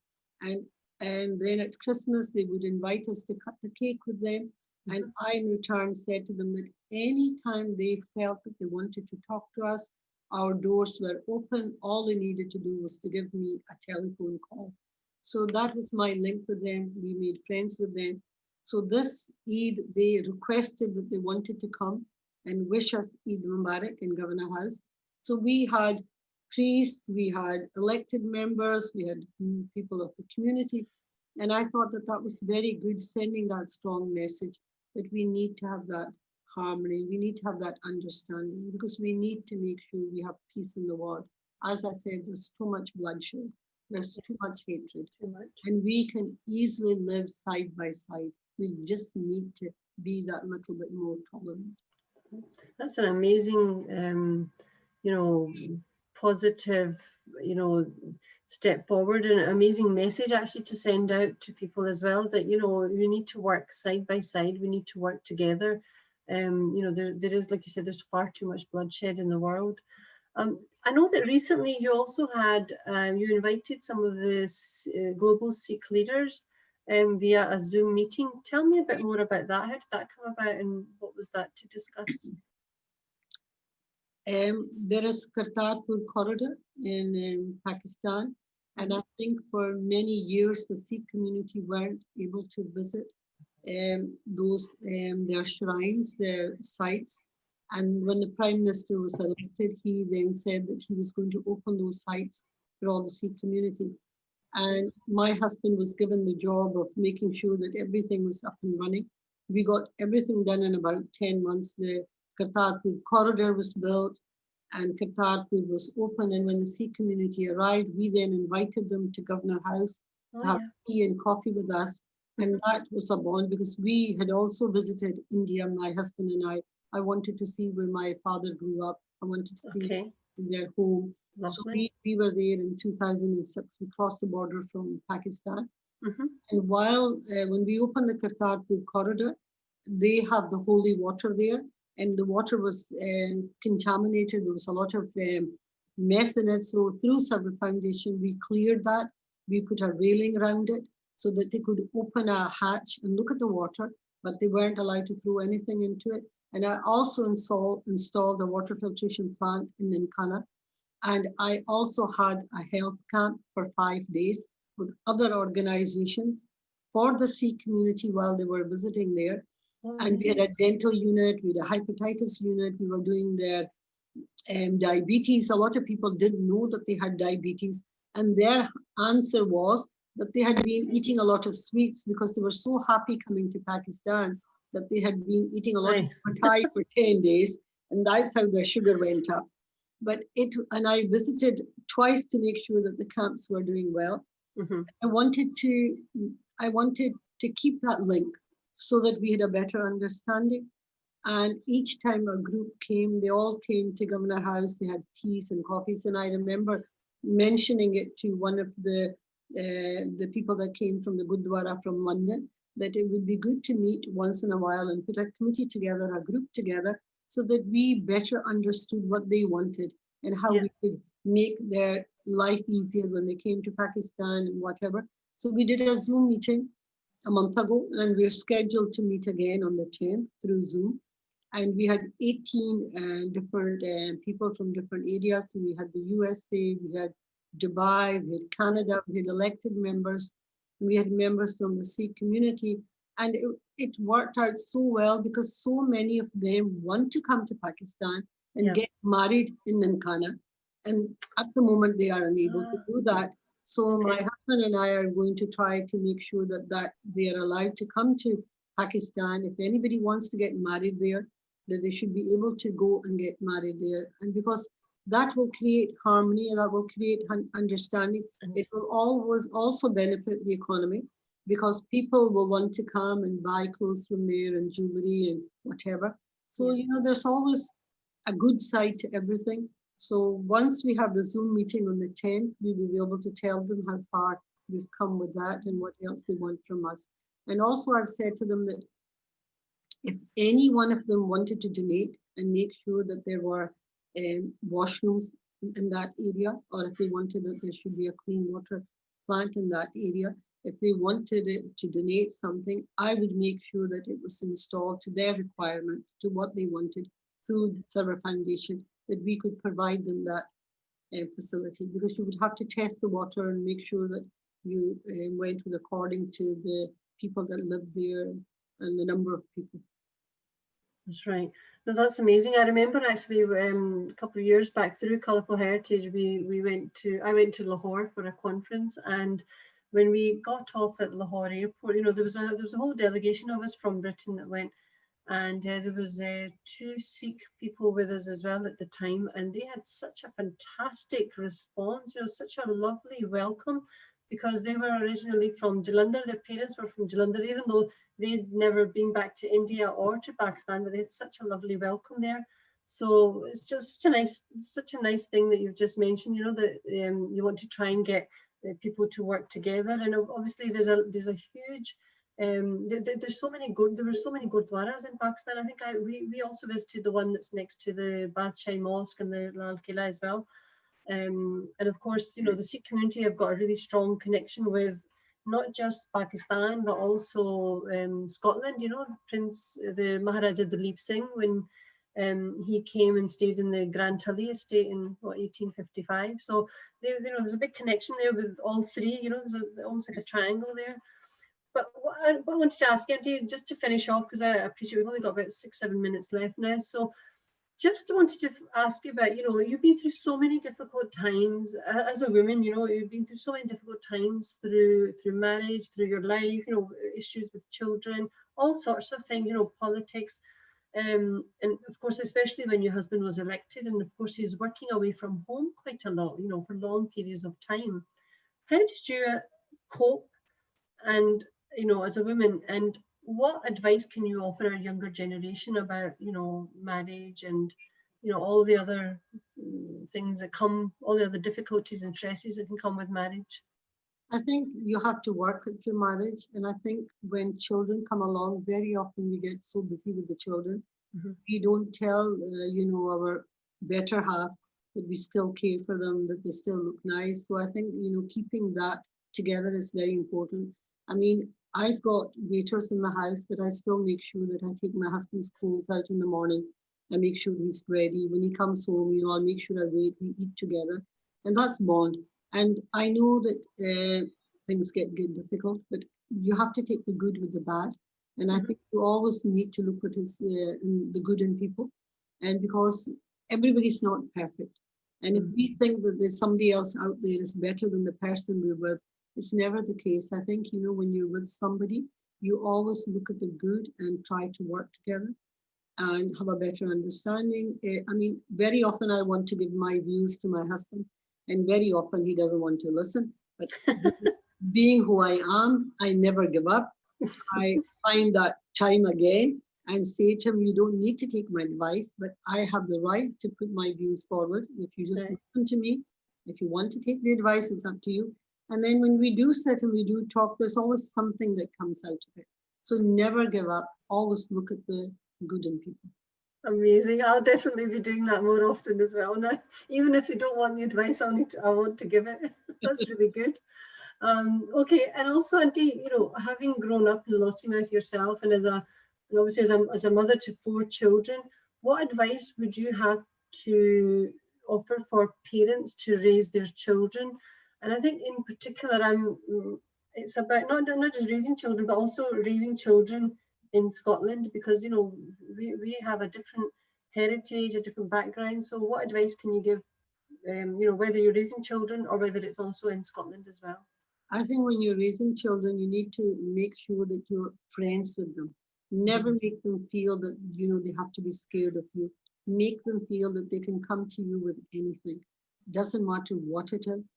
And then at Christmas, they would invite us to cut the cake with them. And I, in return, said to them that anytime they felt that they wanted to talk to us, our doors were open. All they needed to do was to give me a telephone call. So that was my link with them. We made friends with them. So this Eid, they requested that they wanted to come and wish us Eid Mubarak in Governor House. So we had priests, we had elected members, we had people of the community. And I thought that that was very good, sending that strong message that we need to have that harmony, we need to have that understanding, because we need to make sure we have peace in the world. As I said, there's too much bloodshed, there's too much hatred, and we can easily live side by side. We just need to be that little bit more tolerant. That's an amazing, positive, step forward, and an amazing message actually to send out to people as well, that you need to work side by side, we need to work together. There is, like you said, there's far too much bloodshed in the world. I know that recently you also had you invited some of the global Sikh leaders via a Zoom meeting. Tell me a bit more about that. How did that come about and what was that to discuss? There is Kartarpur corridor in Pakistan, and I think for many years the Sikh community weren't able to visit their shrines, their sites. And when the Prime Minister was elected, he then said that he was going to open those sites for all the Sikh community. And my husband was given the job of making sure that everything was up and running. We got everything done in about 10 months. The Kartarpur corridor was built and Kartarpur was open. And when the Sikh community arrived, we then invited them to Governor House to have tea and coffee with us. And that was a bond, because we had also visited India, my husband and I. I wanted to see where my father grew up. I wanted to see their home. Lovely. So we were there in 2006. We crossed the border from Pakistan. And when we opened the Kartarpur corridor, they have the holy water there, and the water was contaminated. There was a lot of mess in it. So through Sarwar Foundation, we cleared that. We put a railing around it so that they could open a hatch and look at the water, but they weren't allowed to throw anything into it. And I also installed a water filtration plant in Nankana. And I also had a health camp for 5 days with other organizations for the Sikh community while they were visiting there. And we had a dental unit, we had a hepatitis unit, we were doing their diabetes. A lot of people didn't know that they had diabetes, and their answer was that they had been eating a lot of sweets because they were so happy coming to Pakistan that they had been eating a lot of Right. mithai for 10 days, and that's how their sugar went up. And I visited twice to make sure that the camps were doing well. Mhm. I wanted to keep that link so that we had a better understanding. And each time a group came, they all came to Governor House. They had teas and coffees, and I remember mentioning it to one of the people that came from the Gurdwara from London, that it would be good to meet once in a while and put a committee together, a group together, so that we better understood what they wanted and how Yeah. we could make their life easier when they came to Pakistan and whatever. So we did a Zoom meeting a month ago, and we're scheduled to meet again on the 10th through Zoom. And we had 18 different people from different areas. So we had the USA, we had Dubai, we had Canada, we had elected members, we had members from the Sikh community. And it worked out so well because so many of them want to come to Pakistan and Yeah. get married in Nankana. And at the moment, they are unable to do that. So my Okay. husband and I are going to try to make sure that they are allowed to come to Pakistan. If anybody wants to get married there, that they should be able to go and get married there. And because that will create harmony and that will create understanding, And it will always also benefit the economy because people will want to come and buy clothes from there and jewelry and whatever. So, yeah. there's always a good side to everything. So once we have the Zoom meeting on the 10th, we will be able to tell them how far we've come with that and what else they want from us. And also I've said to them that if any one of them wanted to donate and make sure that there were washrooms in that area, or if they wanted that there should be a clean water plant in that area, if they wanted it to donate something, I would make sure that it was installed to their requirement, to what they wanted through the Sarwar Foundation, that we could provide them that facility, because you would have to test the water and make sure that you went with according to the people that live there and the number of people. That's right. No, that's amazing. I remember actually a couple of years back through Colourful Heritage, I went to Lahore for a conference, and when we got off at Lahore airport, there was a whole delegation of us from Britain that went, and there was two Sikh people with us as well at the time, and they had such a fantastic response. Such a lovely welcome, because they were originally from Jalandhar. Their parents were from Jalandhar, even though they'd never been back to India or to Pakistan, but they had such a lovely welcome there. So it's just such a nice thing that you've just mentioned. That you want to try and get people to work together, and obviously there's a huge there's so many there were so many gurdwaras in Pakistan. I think we also visited the one that's next to the Badshah Mosque and the Lal Killa as well. And of course, the Sikh community have got a really strong connection with not just Pakistan, but also Scotland. The Maharaja Dalip Singh, when he came and stayed in the Grand Tully estate in 1855. So there's a big connection there with all three. There's almost like a triangle there. But what I wanted to ask you, just to finish off, because I appreciate we've only got about 6-7 minutes left now. So just wanted to ask you about, you've been through so many difficult times as a woman. You've been through so many difficult times through marriage, through your life, issues with children, all sorts of things, politics. And of course, especially when your husband was elected, and of course he was working away from home quite a lot, for long periods of time. How did you cope, and as a woman, and what advice can you offer a younger generation about marriage and all the other things that come, all the other difficulties and stresses that can come with marriage? I think you have to work at your marriage. And I think when children come along, very often we get so busy with the children. Mm-hmm. We don't tell, our better half that we still care for them, that they still look nice. So I think, keeping that together is very important. I mean, I've got waiters in the house, but I still make sure that I take my husband's clothes out in the morning. I make sure he's ready. When he comes home, I'll make sure I wait, we eat together. And that's bond. And I know that things get difficult, but you have to take the good with the bad. And I think you always need to look at the good in people. And because everybody's not perfect. And if we think that there's somebody else out there is better than the person we're with, it's never the case. I think, you know, when you're with somebody, you always look at the good and try to work together and have a better understanding. I mean, very often I want to give my views to my husband, and very often he doesn't want to listen. But being who I am, I never give up. I find that time again and say to him, you don't need to take my advice, but I have the right to put my views forward. If you just listen to me, if you want to take the advice, it's up to you. And then when we do sit and we do talk, there's always something that comes out of it. So never give up. Always look at the good in people. Amazing. I'll definitely be doing that more often as well now. Even if they don't want the advice, I want to give it. That's really good. Okay, and also, Auntie, you know, having grown up in Lossiemouth yourself, and obviously as a mother to 4 children, what advice would you have to offer for parents to raise their children? And I think in particular, it's about not just raising children, but also raising children in Scotland, because, you know, we have a different heritage, a different background. So what advice can you give, you know, whether you're raising children or whether it's also in Scotland as well? I think when you're raising children, you need to make sure that you're friends with them. Never make them feel that, you know, they have to be scared of you. Make them feel that they can come to you with anything. Doesn't matter what it is.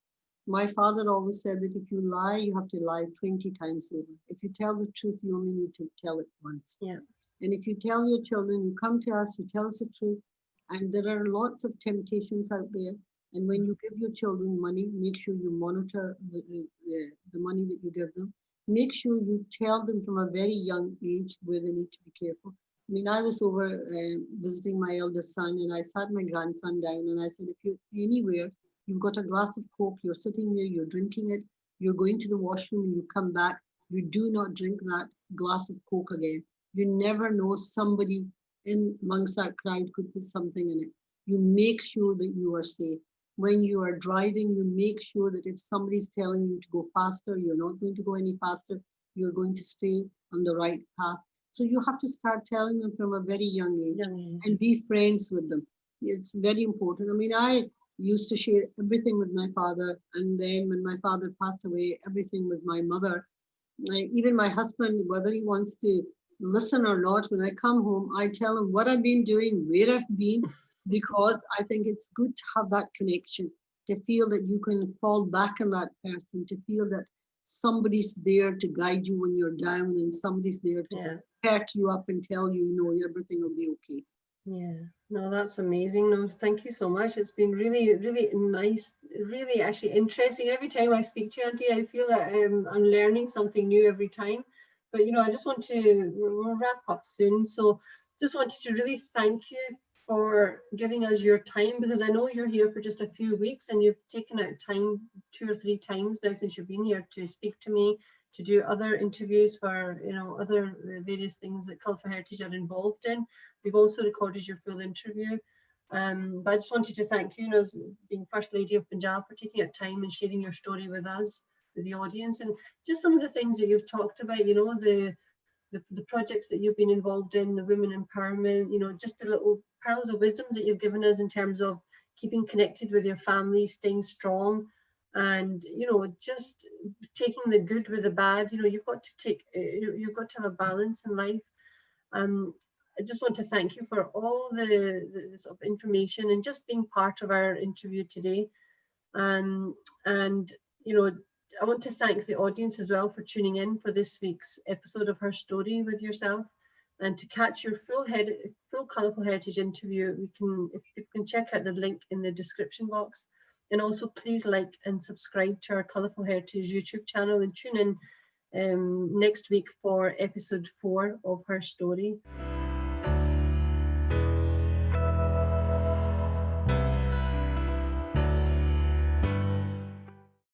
My father always said that if you lie, you have to lie 20 times over. If you tell the truth, you only need to tell it once. Yeah. And if you tell your children, you come to us, you tell us the truth, and there are lots of temptations out there. And when you give your children money, make sure you monitor the money that you give them. Make sure you tell them from a very young age where they need to be careful. I mean, I was over visiting my eldest son, and I sat my grandson down and I said, if you're anywhere, you've got a glass of Coke, you're sitting there, you're drinking it, you're going to the washroom and you come back, you do not drink that glass of Coke again. You never know, somebody in amongst that crowd could put something in it. You make sure that you are safe. When you are driving, you make sure that if somebody's telling you to go faster, you're not going to go any faster. You're going to stay on the right path. So you have to start telling them from a very young age and be friends with them. It's very important. I mean, I used to share everything with my father. And then when my father passed away, everything with my mother. Even my husband, whether he wants to listen or not, when I come home, I tell him what I've been doing, where I've been, because I think it's good to have that connection, to feel that you can fall back on that person, to feel that somebody's there to guide you when you're down and somebody's there to perk you up and tell you, you know, everything will be okay. Yeah, no, that's amazing. No, thank you so much. It's been really, really nice, really actually interesting. Every time I speak to you, Auntie, I feel that I'm learning something new every time. But, you know, I just want to, we'll wrap up soon. So just wanted to really thank you for giving us your time, because I know you're here for just a few weeks and you've taken out time 2 or 3 times now since you've been here to speak to me, to do other interviews for, you know, other various things that Colourful Heritage are involved in. We've also recorded your full interview. But I just wanted to thank you, as being First Lady of Punjab, for taking out time and sharing your story with us, with the audience, and just some of the things that you've talked about, you know, the projects that you've been involved in, the women empowerment, you know, just the little pearls of wisdom that you've given us in terms of keeping connected with your family, staying strong, and, you know, just taking the good with the bad. You know, you've got to have a balance in life. I just want to thank you for all the sort of information and just being part of our interview today. And, you know, I want to thank the audience as well for tuning in for this week's episode of Her Story with yourself. And to catch your full Colourful Heritage interview, you can check out the link in the description box. And also please like and subscribe to our Colourful Heritage YouTube channel and tune in next week for episode 4 of Her Story.